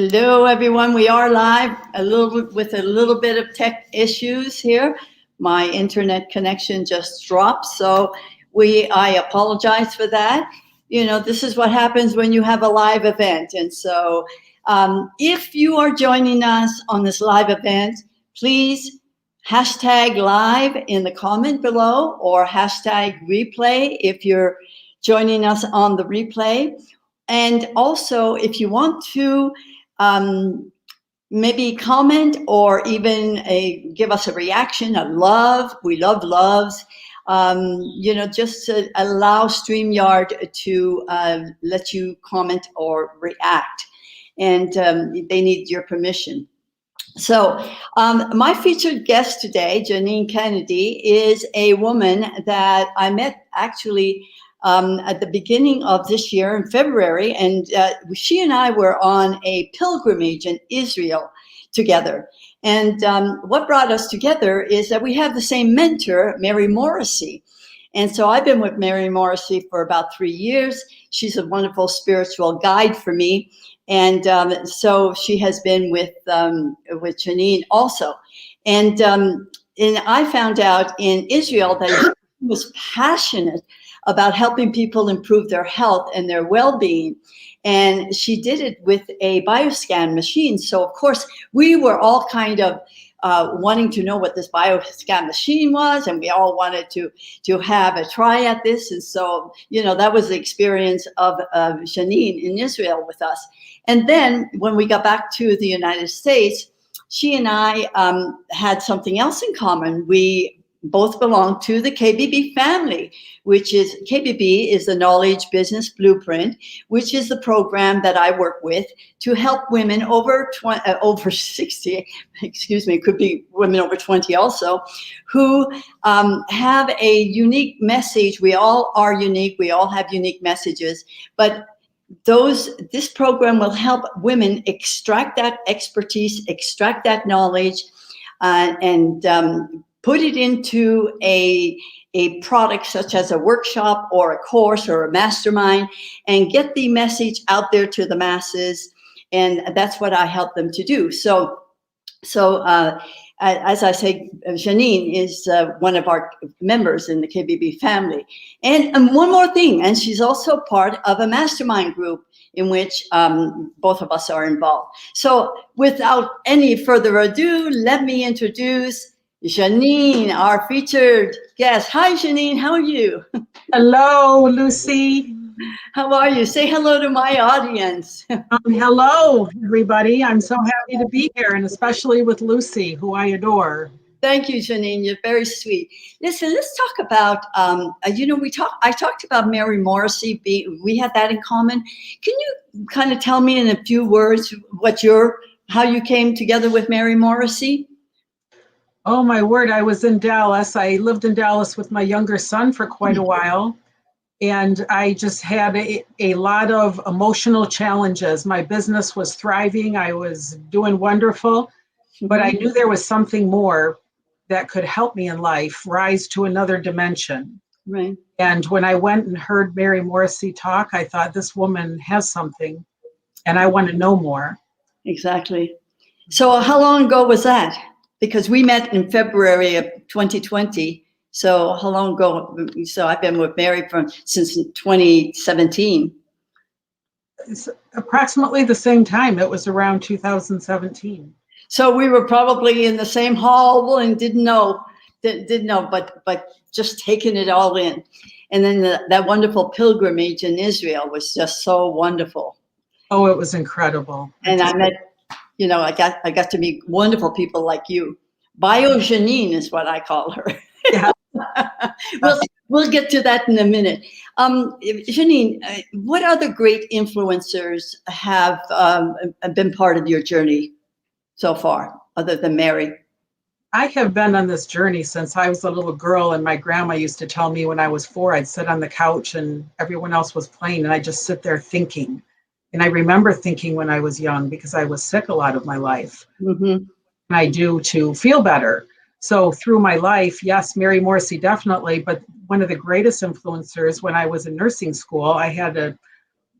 Hello, everyone. We are live with a little bit of tech issues here. My internet connection just dropped, so I apologize for that. You know, this is what happens when you have a live event. And so if you are joining us on this live event, please hashtag live in the comment below or hashtag replay if you're joining us on the replay. And also, if you want to maybe comment or even give us a reaction, a love. We love loves. Just to allow StreamYard to let you comment or react. And they need your permission. So my featured guest today, Janine Kennedy, is a woman that I met actually at the beginning of this year in February, and she and I were on a pilgrimage in Israel together. And what brought us together is that we have the same mentor, Mary Morrissey. And so I've been with Mary Morrissey for about 3 years. She's a wonderful spiritual guide for me. And so she has been with Janine also. And I found out in Israel that she was passionate about helping people improve their health and their well-being. And she did it with a bioscan machine. So, of course, we were all kind of wanting to know what this bioscan machine was, and we all wanted to have a try at this. And so, that was the experience of Janine in Israel with us. And then when we got back to the United States, she and I had something else in common. We both belong to the KBB family, which is KBB is the Knowledge Business Blueprint, which is the program that I work with to help women over 60, it could be women over 20 also, who have a unique message. We all are unique. We all have unique messages, but this program will help women extract that expertise, extract that knowledge, and put it into a product such as a workshop or a course or a mastermind, and get the message out there to the masses. And that's what I help them to do. So as I say, Janine is one of our members in the KBB family. And one more thing, and she's also part of a mastermind group in which both of us are involved. So without any further ado, let me introduce Janine, our featured guest. Hi, Janine. How are you? Hello, Lucy. How are you? Say hello to my audience. Hello, everybody. I'm so happy to be here, and especially with Lucy, who I adore. Thank you, Janine. You're very sweet. Listen, let's talk about, I talked about Mary Morrissey. We had that in common. Can you kind of tell me in a few words how you came together with Mary Morrissey? Oh, my word. I was in Dallas. I lived in Dallas with my younger son for quite a while. And I just had a lot of emotional challenges. My business was thriving. I was doing wonderful. But I knew there was something more that could help me in life, rise to another dimension. Right. And when I went and heard Mary Morrissey talk, I thought, this woman has something, and I want to know more. Exactly. So how long ago was that? Because we met in February of 2020. So how long ago? So I've been with Mary since 2017. It's approximately the same time. It was around 2017. So we were probably in the same hall and didn't know, but just taking it all in. And then that wonderful pilgrimage in Israel was just so wonderful. Oh, it was incredible. And I met, I got to meet wonderful people like you. Janine is what I call her. Yeah. We'll get to that in a minute. Janine, what other great influencers have been part of your journey so far, other than Mary? I have been on this journey since I was a little girl, and my grandma used to tell me when I was 4, I'd sit on the couch and everyone else was playing, and I'd just sit there thinking. And I remember thinking when I was young, because I was sick a lot of my life. Mm-hmm. And I do to feel better. So through my life, yes, Mary Morrissey definitely, but one of the greatest influencers when I was in nursing school, I had a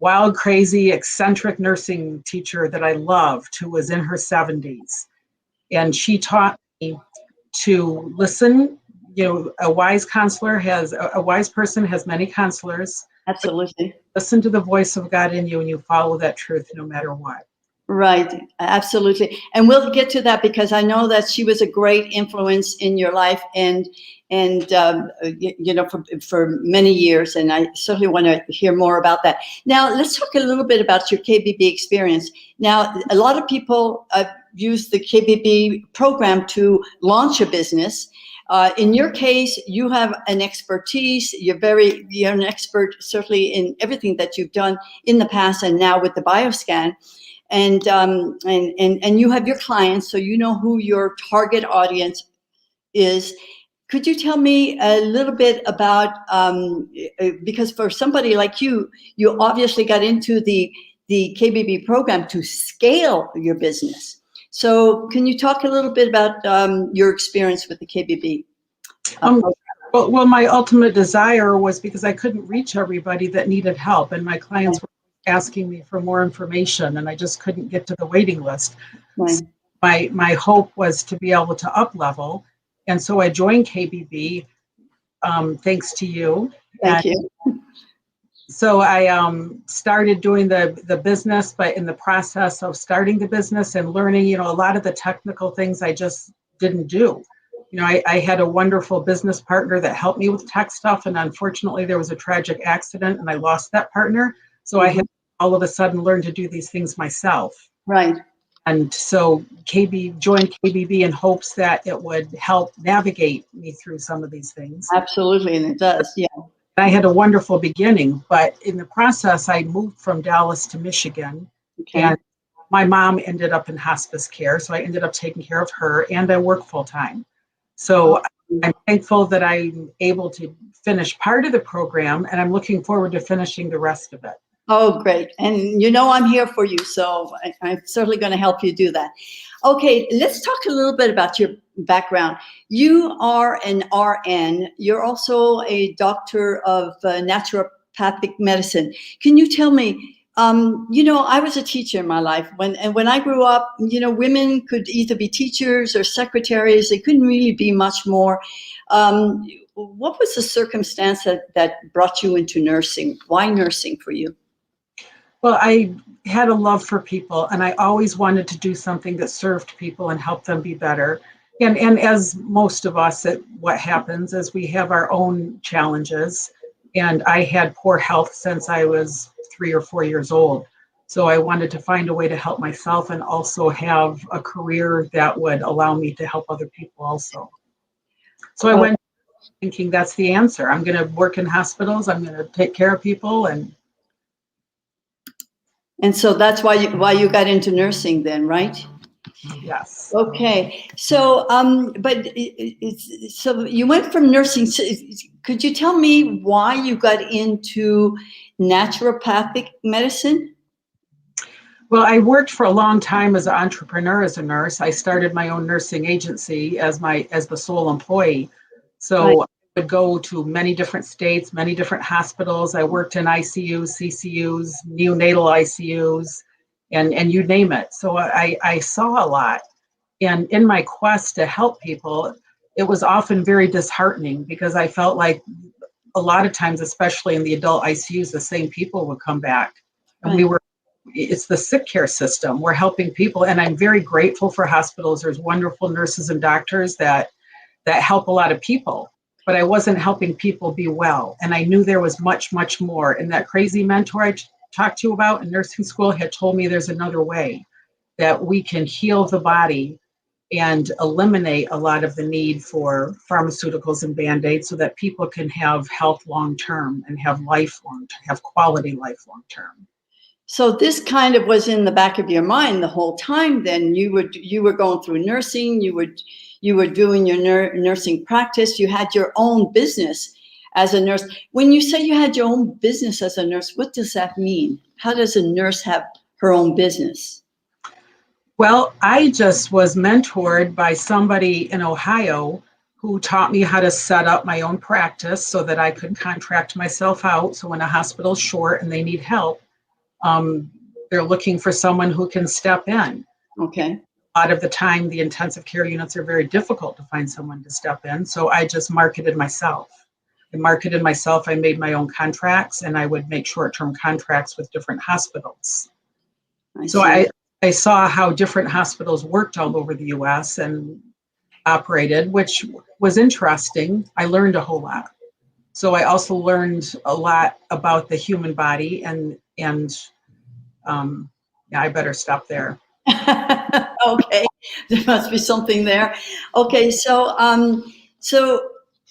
wild, crazy, eccentric nursing teacher that I loved who was in her 70s. And she taught me to listen. You know, a wise person has many counselors. Absolutely. Listen to the voice of God in you and you follow that truth no matter what. Right, absolutely, and we'll get to that because I know that she was a great influence in your life, and you know, for many years, and I certainly want to hear more about that. Now, let's talk a little bit about your KBB experience. Now, a lot of people use the KBB program to launch a business. In your case, you have an expertise. You're an expert, certainly in everything that you've done in the past, and now with the BioScan. And you have your clients, so you know who your target audience is. Could you tell me a little bit about, because for somebody like you obviously got into the KBB program to scale your business. So can you talk a little bit about your experience with the KBB? Well, my ultimate desire was because I couldn't reach everybody that needed help, and my clients were asking me for more information, and I just couldn't get to the waiting list. Right. So my hope was to be able to up level, and so I joined KBB thanks to you. Thank you. So I started doing the business, but in the process of starting the business and learning, you know, a lot of the technical things I just didn't do. You know, I had a wonderful business partner that helped me with tech stuff, and unfortunately there was a tragic accident and I lost that partner. So I had all of a sudden learned to do these things myself. Right. And so joined KBB in hopes that it would help navigate me through some of these things. Absolutely, and it does, yeah. I had a wonderful beginning, but in the process, I moved from Dallas to Michigan, and my mom ended up in hospice care, so I ended up taking care of her, and I work full time. So I'm thankful that I'm able to finish part of the program, and I'm looking forward to finishing the rest of it. Oh, great. And you know I'm here for you, so I'm certainly going to help you do that. Okay, let's talk a little bit about your background. You are an RN. You're also a doctor of naturopathic medicine. Can you tell me, you know, I was a teacher in my life. When I grew up, you know, women could either be teachers or secretaries. They couldn't really be much more. What was the circumstance that brought you into nursing? Why nursing for you? Well, I had a love for people, and I always wanted to do something that served people and helped them be better. And as most of us, what happens is we have our own challenges. And I had poor health since I was 3 or 4 years old. So I wanted to find a way to help myself and also have a career that would allow me to help other people also. So I went thinking that's the answer. I'm going to work in hospitals. I'm going to take care of people. And so that's why you got into nursing then, right? Yes. Okay. So, so you went from nursing. Could you tell me why you got into naturopathic medicine? Well, I worked for a long time as an entrepreneur, as a nurse. I started my own nursing agency as the sole employee. So I would go to many different states, many different hospitals. I worked in ICUs, CCUs, neonatal ICUs, and you name it. So I saw a lot. And in my quest to help people, it was often very disheartening because I felt like a lot of times, especially in the adult ICUs, the same people would come back. And it's the sick care system. We're helping people. And I'm very grateful for hospitals. There's wonderful nurses and doctors that help a lot of people. But I wasn't helping people be well. And I knew there was much, much more. And that crazy mentor I talked to you about in nursing school had told me there's another way that we can heal the body and eliminate a lot of the need for pharmaceuticals and Band-Aids so that people can have health long-term and have have quality life long-term. So this kind of was in the back of your mind the whole time. Then you were going through nursing. You were doing your nursing practice. You had your own business as a nurse. When you say you had your own business as a nurse, what does that mean? How does a nurse have her own business? Well, I just was mentored by somebody in Ohio who taught me how to set up my own practice so that I could contract myself out. So when a hospital's short and they need help, They're looking for someone who can step in. Okay. A lot of the time, the intensive care units are very difficult to find someone to step in. So I just marketed myself. I made my own contracts, and I would make short-term contracts with different hospitals. So I saw how different hospitals worked all over the US and operated, which was interesting. I learned a whole lot. So I also learned a lot about the human body, and yeah, I better stop there. Okay, there must be something there. Okay, so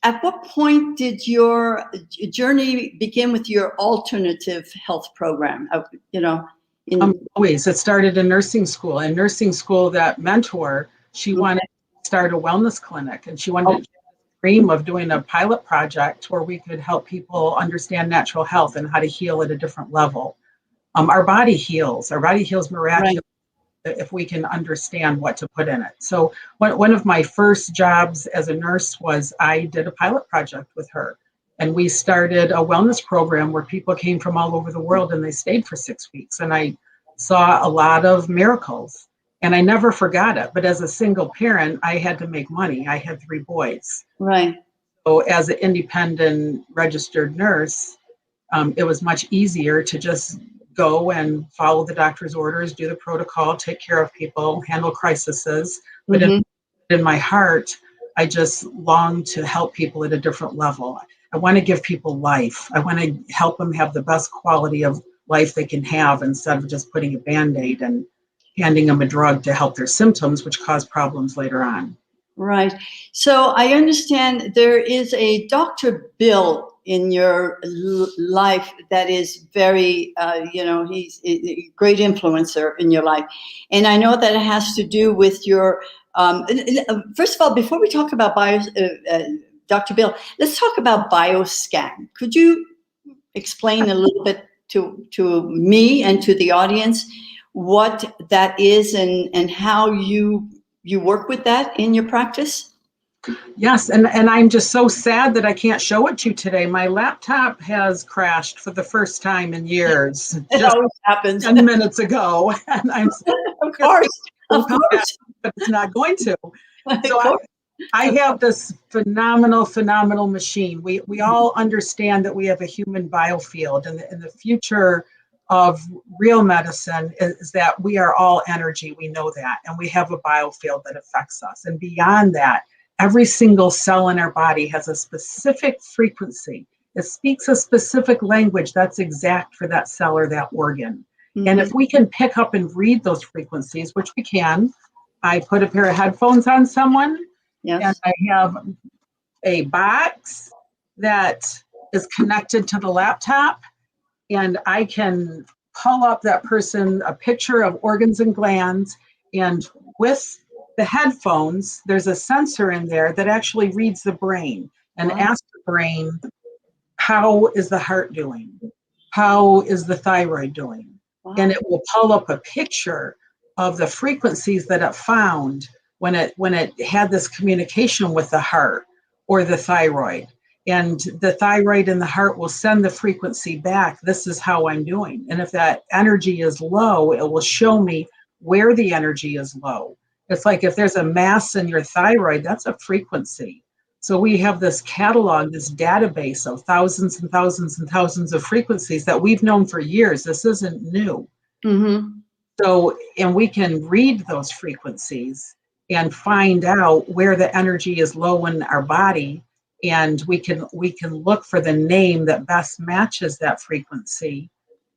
at what point did your journey begin with your alternative health program? Always. It started in nursing school. In nursing school, that mentor, she wanted to start a wellness clinic, and she wanted to dream of doing a pilot project where we could help people understand natural health and how to heal at a different level. Our body heals. Our body heals miraculously if we can understand what to put in it. So one of my first jobs as a nurse was I did a pilot project with her. And we started a wellness program where people came from all over the world and they stayed for 6 weeks. And I saw a lot of miracles. And I never forgot it. But as a single parent, I had to make money. I had 3 boys. Right. So as an independent registered nurse, it was much easier to just go and follow the doctor's orders, do the protocol, take care of people, handle crises. But in my heart, I just long to help people at a different level. I want to give people life. I want to help them have the best quality of life they can have instead of just putting a Band-Aid and handing them a drug to help their symptoms, which cause problems later on. Right. So I understand there is a Dr. Bill in your life that is very, he's a great influencer in your life. And I know that it has to do with your, first of all, before we talk about Dr. Bill, let's talk about BioScan. Could you explain a little bit to me and to the audience what that is and how you work with that in your practice? Yes, and I'm just so sad that I can't show it to you today. My laptop has crashed for the first time in years. It always happens. 10 minutes ago, and I'm of course, but it's not going to. So I have this phenomenal machine. We all understand that we have a human biofield, and the future of real medicine is that we are all energy. We know that, and we have a biofield that affects us. And beyond that, every single cell in our body has a specific frequency. It speaks a specific language that's exact for that cell or that organ. And if we can pick up and read those frequencies, which we can, I put a pair of headphones on someone, and I have a box that is connected to the laptop, and I can pull up that person a picture of organs and glands, and with the headphones, there's a sensor in there that actually reads the brain and asks the brain, how is the heart doing? How is the thyroid doing? And it will pull up a picture of the frequencies that it found when it had this communication with the heart or the thyroid. And the thyroid and the heart will send the frequency back. This is how I'm doing. And if that energy is low, it will show me where the energy is low. It's like if there's a mass in your thyroid, that's a frequency. So we have this catalog, this database of thousands and thousands and thousands of frequencies that we've known for years. This isn't new. So, and we can read those frequencies and find out where the energy is low in our body. And we can look for the name that best matches that frequency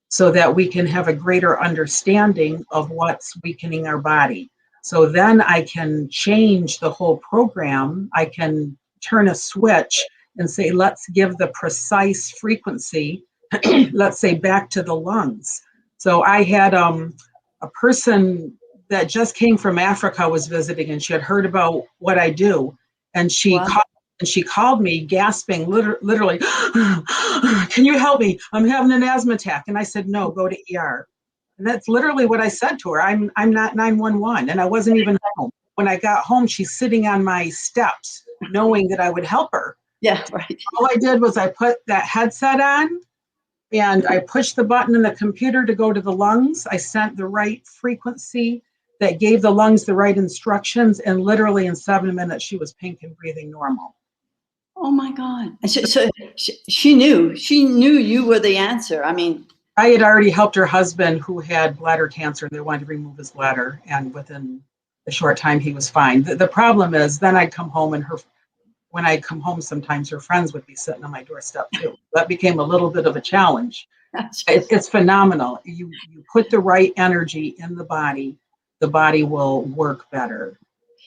so that we can have a greater understanding of what's weakening our body. So then I can change the whole program. I can turn a switch and say, let's give the precise frequency, let's say back to the lungs. So I had a person that just came from Africa was visiting, and she had heard about what I do. And she called me gasping, literally, can you help me? I'm having an asthma attack. And I said, no, go to ER. And that's literally what I said to her. I'm not 911, and I wasn't even home. When I got home, she's sitting on my steps, knowing that I would help her. Yeah, right. All I did was I put that headset on, And I pushed the button in the computer to go to the lungs. I sent the right frequency that gave the lungs the right instructions. And literally in 7 minutes, she was pink and breathing normal. Oh my God. So she knew you were the answer. I mean, I had already helped her husband who had bladder cancer. They wanted to remove his bladder. And within a short time, he was fine. The problem is then I'd come home and when I'd come home, sometimes her friends would be sitting on my doorstep too. That became a little bit of a challenge. It's phenomenal. You put the right energy in the body will work better.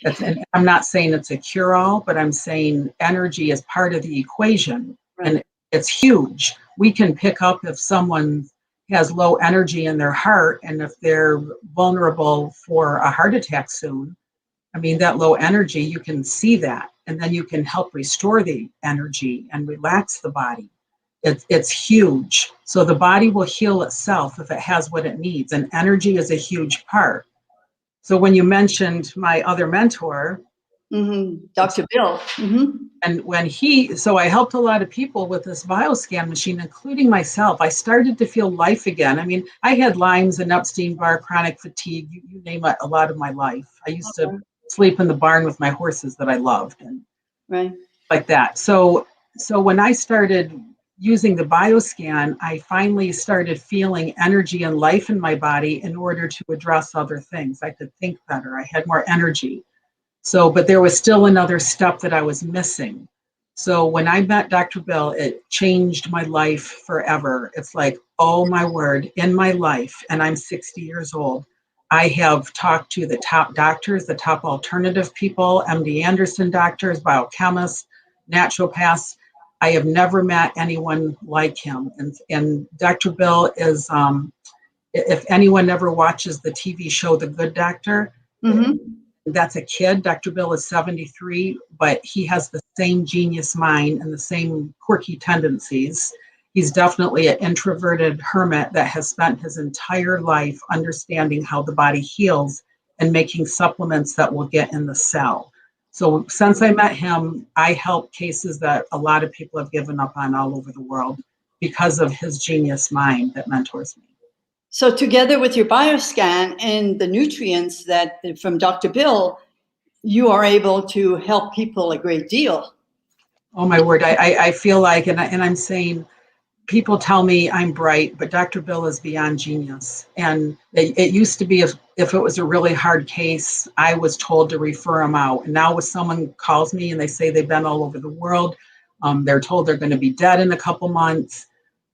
And I'm not saying it's a cure-all, but I'm saying energy is part of the equation, right. And it's huge. We can pick up if someone has low energy in their heart, and if they're vulnerable for a heart attack soon. I mean, that low energy, you can see that, and then you can help restore the energy and relax the body. It's huge. So the body will heal itself if it has what it needs, and energy is a huge part. So when you mentioned my other mentor, Dr. Bill, and so I helped a lot of people with this bioscan machine, including myself. I started to feel life again. I mean, I had Lyme's and Epstein-Barr, chronic fatigue, you name it, a lot of my life. I used to sleep in the barn with my horses that I loved, and like that. So when I started using the bioscan, I finally started feeling energy and life in my body in order to address other things. I could think better. I had more energy. But there was still another step that I was missing. So when I met Dr. Bill, it changed my life forever. It's like, oh my word, in my life, and I'm 60 years old, I have talked to the top doctors, the top alternative people, MD Anderson doctors, biochemists, naturopaths. I have never met anyone like him. And Dr. Bill is, if anyone ever watches the TV show, The Good Doctor, that's a kid. Dr. Bill is 73, but he has the same genius mind and the same quirky tendencies. He's definitely an introverted hermit that has spent his entire life understanding how the body heals and making supplements that will get in the cell. So since I met him, I help cases that a lot of people have given up on all over the world because of his genius mind that mentors me. So together with your bioscan and the nutrients that from Dr. Bill, you are able to help people a great deal. Oh my word, I feel like, and I'm saying, people tell me I'm bright, but Dr. Bill is beyond genius. And it used to be if it was a really hard case, I was told to refer them out. And now when someone calls me and they say they've been all over the world, they're told they're going to be dead in a couple months.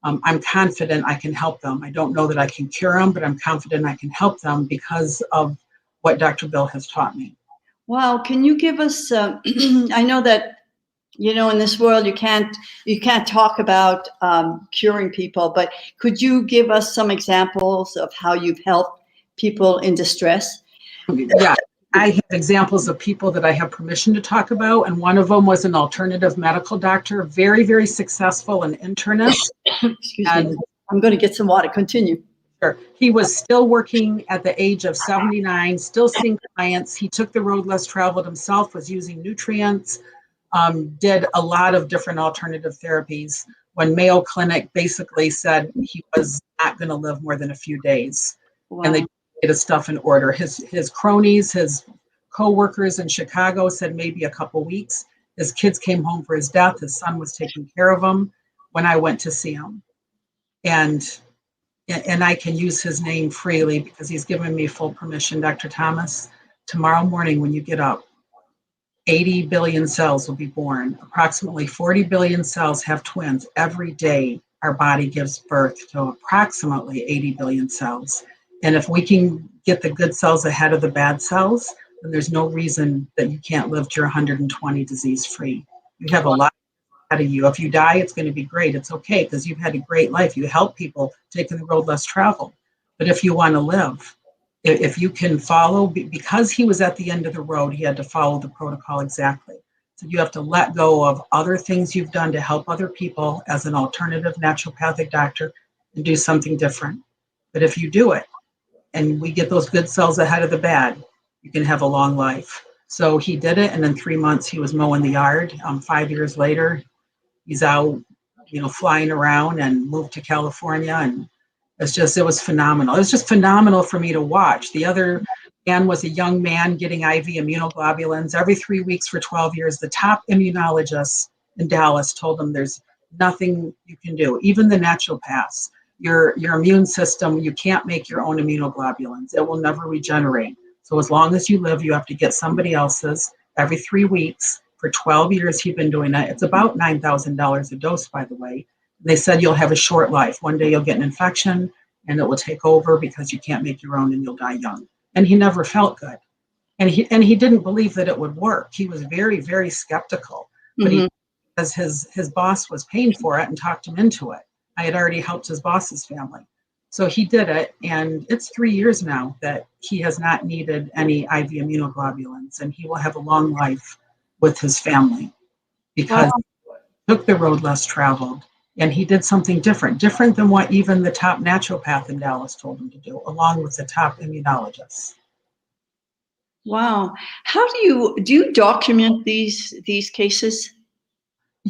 I'm confident I can help them. I don't know that I can cure them, but I'm confident I can help them because of what Dr. Bill has taught me. Wow. Can you give us, I know that, in this world, you can't talk about curing people, but could you give us some examples of how you've helped people in distress? Yeah, I have examples of people that I have permission to talk about, and one of them was an alternative medical doctor, very, very successful, an internist. Excuse me. I'm going to get some water. Continue. Sure. He was still working at the age of 79, still seeing clients. He took the road less traveled himself, was using nutrients, did a lot of different alternative therapies. When Mayo Clinic basically said he was not going to live more than a few days. Wow. And they get his stuff in order. His cronies, his co-workers in Chicago said maybe a couple weeks. His kids came home for his death. His son was taking care of him when I went to see him. And I can use his name freely because he's given me full permission. Dr. Thomas, tomorrow morning when you get up, 80 billion cells will be born. Approximately 40 billion cells have twins. Every day, our body gives birth to approximately 80 billion cells. And if we can get the good cells ahead of the bad cells, then there's no reason that you can't live to your 120 disease-free. You have a lot ahead of you. If you die, it's going to be great. It's okay because you've had a great life. You help people taking the road less traveled. But if you want to live, if you can follow, because he was at the end of the road, he had to follow the protocol exactly. So you have to let go of other things you've done to help other people as an alternative naturopathic doctor and do something different. But if you do it and we get those good cells ahead of the bad, you can have a long life. So he did it, and in 3 months he was mowing the yard. 5 years later, he's out flying around, and moved to California. And it was phenomenal. It was just phenomenal for me to watch. The other man was a young man getting IV immunoglobulins every 3 weeks for 12 years. The top immunologist in Dallas told him there's nothing you can do. Even the naturopaths, your immune system, you can't make your own immunoglobulins. It will never regenerate. So as long as you live, you have to get somebody else's every 3 weeks. For 12 years, he'd been doing that. It's about $9,000 a dose, by the way. They said you'll have a short life. One day you'll get an infection and it will take over because you can't make your own and you'll die young. And he never felt good. And he didn't believe that it would work. He was very, very skeptical. But because his boss was paying for it and talked him into it. I had already helped his boss's family. So he did it, and it's 3 years now that he has not needed any IV immunoglobulins, and he will have a long life with his family because he took the road less traveled, and he did something different than what even the top naturopath in Dallas told him to do, along with the top immunologists. Wow. How do you document these cases?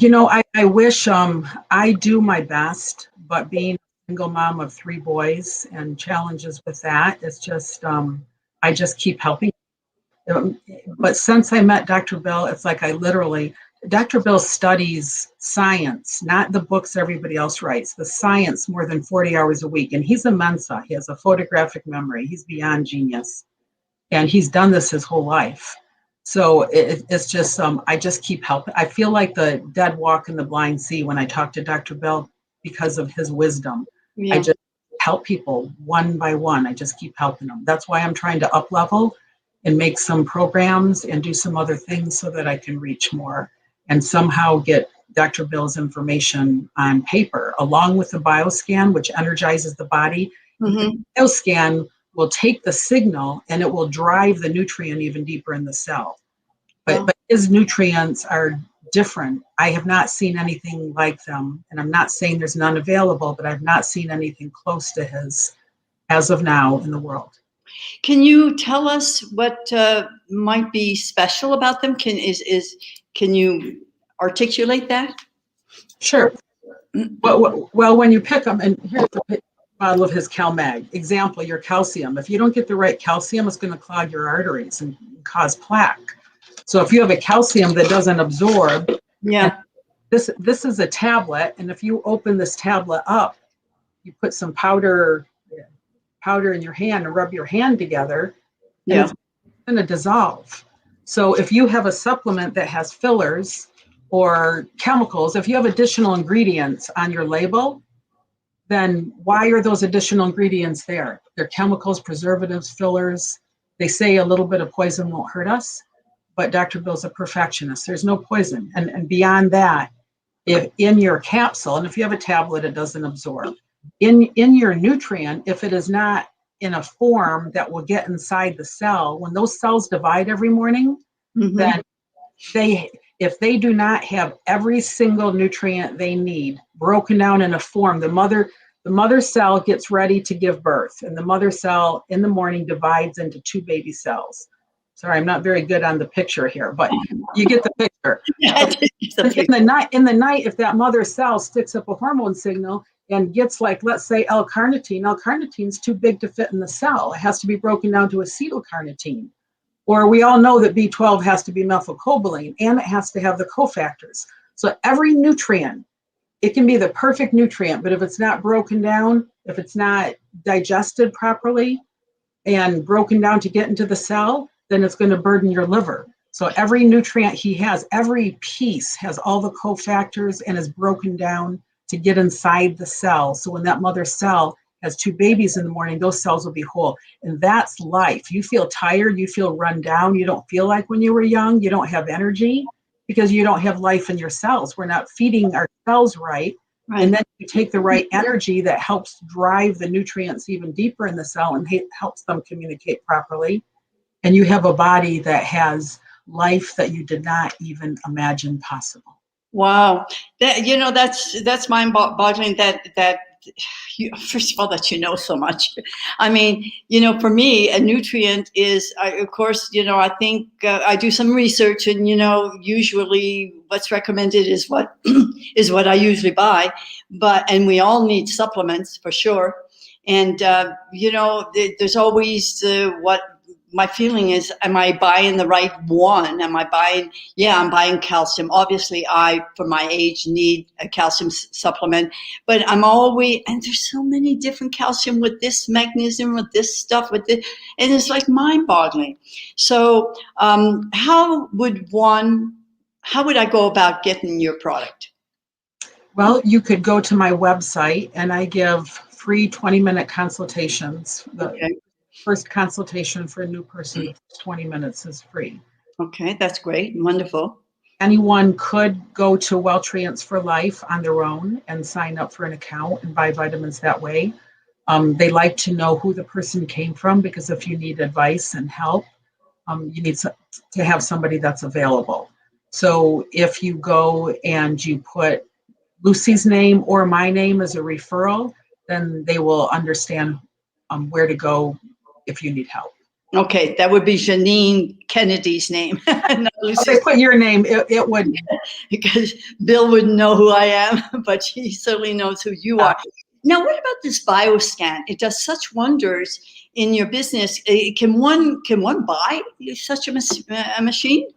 I wish I do my best, but being a single mom of 3 boys and challenges with that, it's just, I just keep helping. But since I met Dr. Bill, it's like Dr. Bill studies science, not the books everybody else writes, the science more than 40 hours a week. And he's a Mensa. He has a photographic memory. He's beyond genius. And he's done this his whole life. So it's just, I just keep helping. I feel like the dead walk in the blind see when I talk to Dr. Bill because of his wisdom. Yeah. I just help people one by one. I just keep helping them. That's why I'm trying to up level and make some programs and do some other things so that I can reach more and somehow get Dr. Bill's information on paper, along with the bioscan, which energizes the body. The bioscan will take the signal and it will drive the nutrient even deeper in the cell. But his nutrients are different. I have not seen anything like them. And I'm not saying there's none available, but I've not seen anything close to his as of now in the world. Can you tell us what might be special about them? Can you articulate that? Sure. Well, when you pick them, and here's the bottle of his CalMag. Example, your calcium. If you don't get the right calcium, it's going to clog your arteries and cause plaque. So if you have a calcium that doesn't absorb, this is a tablet, and if you open this tablet up, you put some powder in your hand and rub your hand together, and it's going to dissolve. So if you have a supplement that has fillers or chemicals, if you have additional ingredients on your label, then why are those additional ingredients there? They're chemicals, preservatives, fillers. They say a little bit of poison won't hurt us, but Dr. Bill's a perfectionist. There's no poison. And beyond that, if in your capsule, and if you have a tablet, it doesn't absorb. In your nutrient, if it is not in a form that will get inside the cell, when those cells divide every morning, then if they do not have every single nutrient they need broken down in a form, the mother cell gets ready to give birth, and the mother cell in the morning divides into 2 baby cells. Sorry, I'm not very good on the picture here, but you get the picture. In the night, if that mother cell sticks up a hormone signal and gets, like, let's say L-carnitine is too big to fit in the cell. It has to be broken down to acetylcarnitine. Or we all know that B12 has to be methylcobalamin, and it has to have the cofactors. So every nutrient, it can be the perfect nutrient, but if it's not broken down, if it's not digested properly and broken down to get into the cell, then it's going to burden your liver. So every nutrient he has, every piece has all the cofactors and is broken down to get inside the cell. So when that mother cell has 2 babies in the morning, those cells will be whole. And that's life. You feel tired, you feel run down, you don't feel like when you were young, you don't have energy because you don't have life in your cells. We're not feeding our cells right. And then you take the right energy that helps drive the nutrients even deeper in the cell and helps them communicate properly. And you have a body that has life that you did not even imagine possible. Wow, that's mind-boggling that first of all, that you know so much. I mean, for me, a nutrient is, of course, I think I do some research, and usually what's recommended is what is what I usually buy. And we all need supplements for sure. And there's always what my feeling is, am I buying the right one? I'm buying calcium. Obviously, for my age, need a calcium supplement, but and there's so many different calcium with this magnesium, with this stuff, with this, and it's like mind boggling. So how would I go about getting your product? Well, you could go to my website, and I give free 20-minute consultations. Okay. First consultation for a new person, the first 20 minutes is free. Okay, that's great. Wonderful. Anyone could go to Welltrients for Life on their own and sign up for an account and buy vitamins that way. They like to know who the person came from, because if you need advice and help, you need to have somebody that's available. So if you go and you put Lucy's name or my name as a referral, then they will understand where to go if you need help. Okay, that would be Janine Kennedy's name. If they put your name, it would. Because Bill wouldn't know who I am, but he certainly knows who you are. Now, what about this BioScan? It does such wonders in your business. Can one buy such a machine?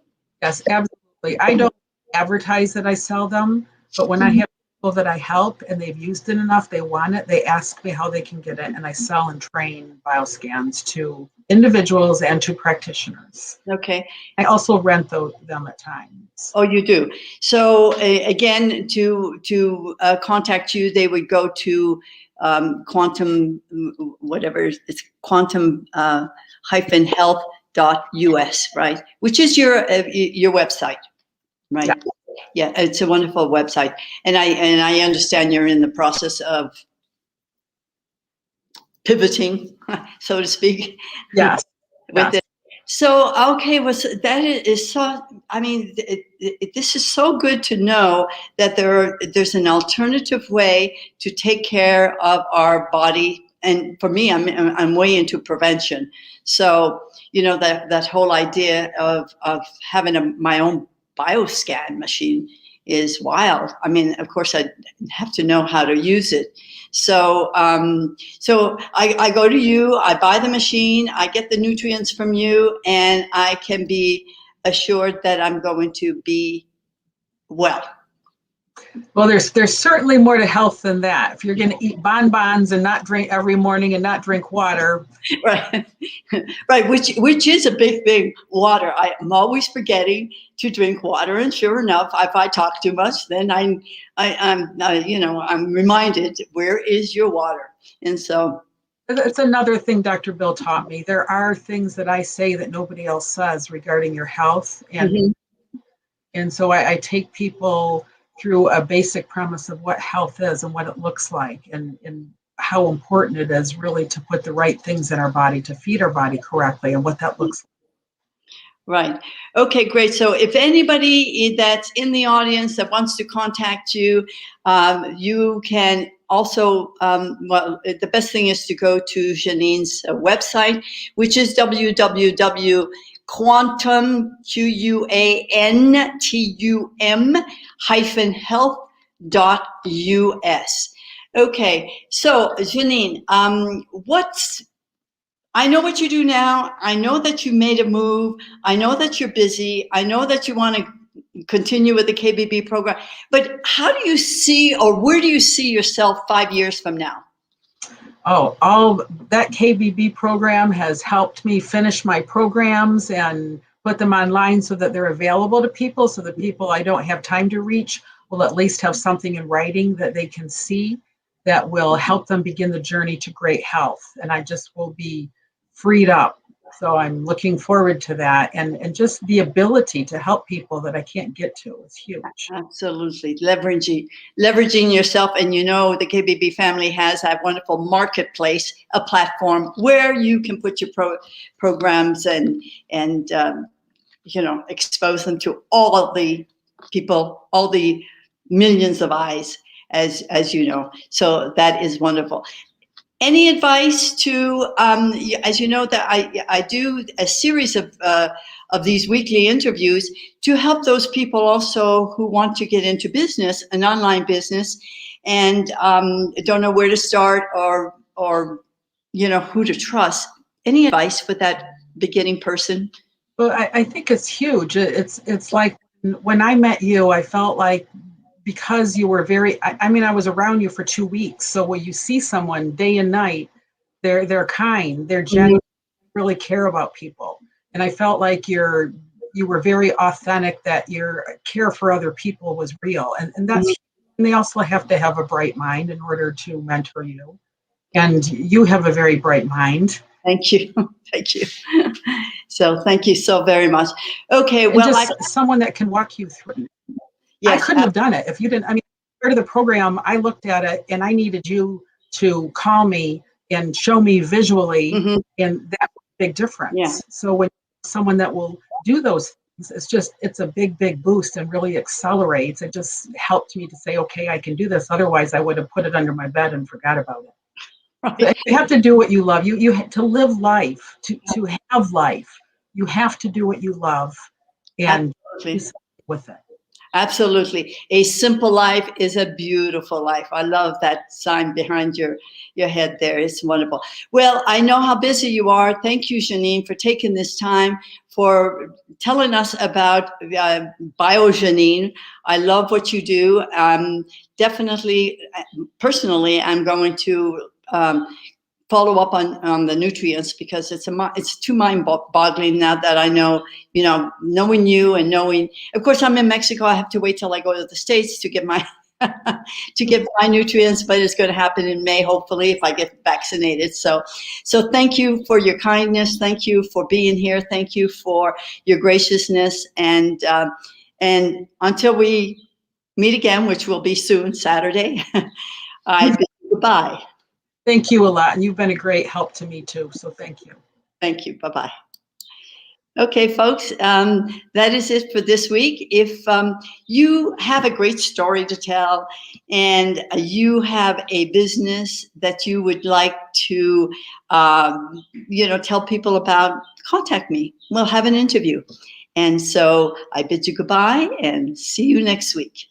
Yes, absolutely. I don't advertise that I sell them, but when I have people that I help and they've used it enough, they want it, they ask me how they can get it, and I sell and train bioscans to individuals and to practitioners. Okay. I also rent them at times. Oh, you do. So again, to contact you, they would go to quantum, whatever, it's quantum hyphen health.us, right? Which is your website, right? Yeah. Yeah, it's a wonderful website, and I understand you're in the process of pivoting, so to speak. Yes. With it. So, okay, that is so, I mean, this is so good to know that there's an alternative way to take care of our body. And for me, I'm way into prevention. So, that whole idea of having my own bioscan machine is wild. I mean, of course, I have to know how to use it. So, so I go to you, I buy the machine, I get the nutrients from you, and I can be assured that I'm going to be well. Well, there's certainly more to health than that. If you're going to eat bonbons and not drink every morning and not drink water. Right, right. Which is a big thing. Water. I'm always forgetting to drink water, and sure enough, if I talk too much, then I'm reminded, where is your water? And so it's another thing Dr. Bill taught me. There are things that I say that nobody else says regarding your health, and so I take people through a basic premise of what health is and what it looks like, and how important it is really to put the right things in our body to feed our body correctly, and what that looks like. Right. Okay, great. So if anybody that's in the audience that wants to contact you, you can also, the best thing is to go to Janine's website, which is www.quantum, health.us. Okay, so Janine, I know what you do now. I know that you made a move. I know that you're busy. I know that you want to continue with the KBB program. But how do you see, or where do you see yourself 5 years from now? Oh, all that KBB program has helped me finish my programs and put them online so that they're available to people, so that people I don't have time to reach will at least have something in writing that they can see that will help them begin the journey to great health. And I just will be freed up. So I'm looking forward to that. And just the ability to help people that I can't get to is huge. Absolutely. Leveraging yourself. And the KBB family has a wonderful marketplace, a platform where you can put your programs and expose them to all of the people, all the millions of eyes. as you know. So that is wonderful. Any advice to, as you know, that I do a series of these weekly interviews to help those people also who want to get into business, an online business, and don't know where to start or who to trust. Any advice for that beginning person? Well, I think it's huge. It's like when I met you, I felt like because you were I mean, I was around you for 2 weeks. So when you see someone day and night, they're kind, they're genuine, really care about people. And I felt like you were very authentic, that your care for other people was real. And that's, and they also have to have a bright mind in order to mentor you. And you have a very bright mind. Thank you. Thank you. So thank you so very much. Okay. And well, just someone that can walk you through. Yes, I couldn't have done it if you didn't. I mean, part of the program, I looked at it and I needed you to call me and show me visually, and that was a big difference. Yeah. So when someone that will do those things, it's a big boost and really accelerates. It just helped me to say, okay, I can do this. Otherwise, I would have put it under my bed and forgot about it. Right. So you have to do what you love. You have to live life, to have life. You have to do what you love and do something with it. Absolutely. A simple life is a beautiful life. I love that sign behind your head there. It's wonderful. Well, I know how busy you are. Thank you, Janine, for taking this time, for telling us about Janine. I love what you do. Definitely, personally, I'm going to follow up on the nutrients, because it's too mind-boggling now that I know, knowing you and knowing, of course, I'm in Mexico. I have to wait till I go to the States to get my nutrients, but it's going to happen in May, hopefully, if I get vaccinated. So thank you for your kindness. Thank you for being here. Thank you for your graciousness. And until we meet again, which will be soon, Saturday, I bid you goodbye. Thank you a lot. And you've been a great help to me too. So thank you. Thank you. Bye-bye. Okay, folks, that is it for this week. If you have a great story to tell and you have a business that you would like to, tell people about, contact me. We'll have an interview. And so I bid you goodbye and see you next week.